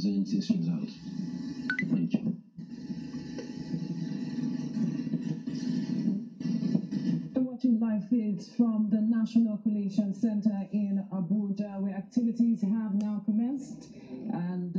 present its result. Thank you. Watching live feeds from the National Collation Center in Abuja, where activities have now commenced. And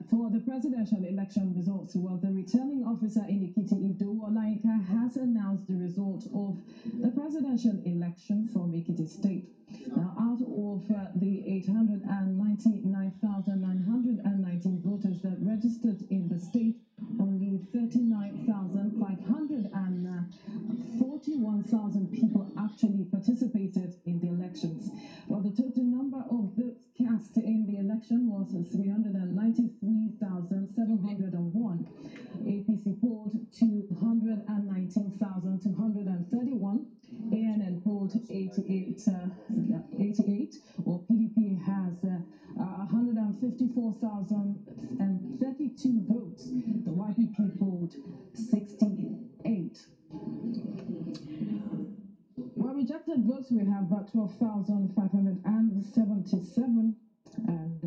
for the presidential election results, well, the returning officer in Ekiti, Idowu has announced the result of the presidential election from Ekiti State. Now, out of the 899,919 voters that registered in the state, only 39,541,000 people actually participated in the elections. Well, the total number of votes cast in the election was 393,701. APC polled 219,231. ANN polled 88, or PDP has 154,032 votes. The YPP polled 68. Well, rejected votes, we have 12,577. And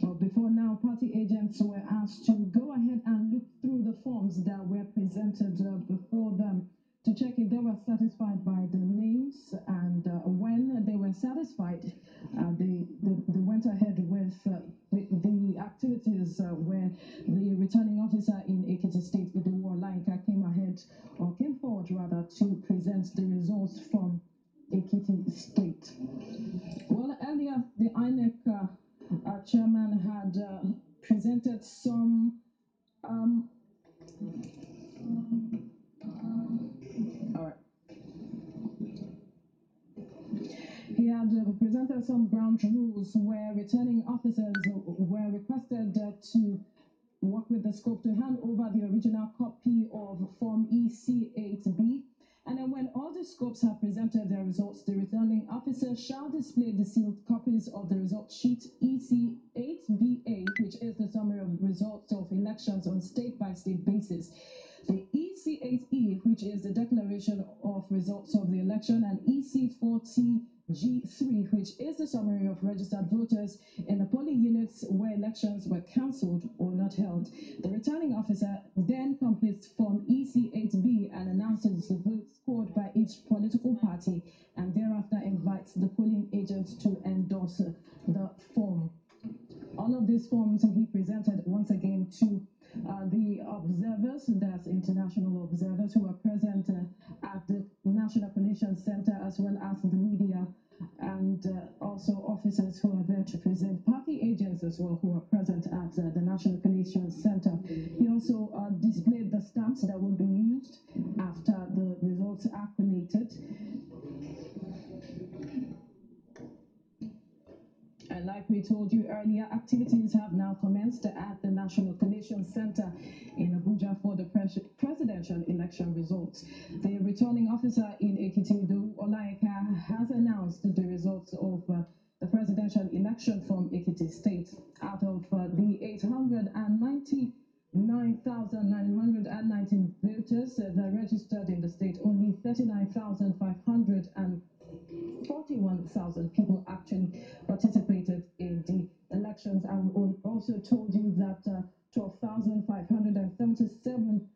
well, before now, party agents were asked to go ahead and look through the forms that were presented before them to check if they were satisfied by the names, and when they were satisfied, they went ahead with the activities where the returning officer in Ekiti State, Idowu came forward rather to present the results from Ekiti State. Well, earlier the INEC chairman had presented some He had presented some ground rules where returning officers were requested to work with the scope to hand over the original copy of Form EC8B. And then when all the scopes have presented their results, the returning officer shall display the sealed copies of the result sheet EC8BA, which is the summary of results of elections on state-by-state basis. The EC8E, which is the declaration of results of the election, and EC40 G3, which is the summary of registered voters in the polling units where elections were cancelled or not held. The returning officer then completes Form EC8B and announces the votes scored by each political party, and thereafter invites the polling agents to endorse the form. All of these forms he presented once again to the observers, that's international observers who are present at the National Collation Center, as well as the media, and also officers who are there to present, party agents as well who are present at the National Collation Center. He also displayed the stamps that will be used after the results are collated. And like we told you earlier, activities have now commenced at the National Collation Center in Abuja for the presidential election results. The returning officer in Ekiti, Idowu Olayinka, has announced the results of the presidential election from Ekiti State. Out of the 899,919 voters that registered in the state, only 39,541,000 people actually participated in the elections. I also told you that 12,577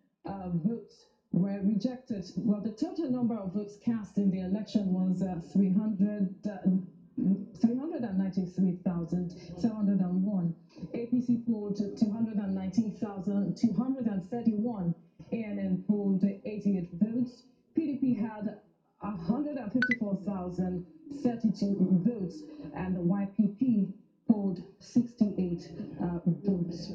votes were rejected. Well, the total number of votes cast in the election was 393,701. APC polled 219,231. ANN polled 88 votes. PDP had 154,032 votes, and the YPP polled 68 votes.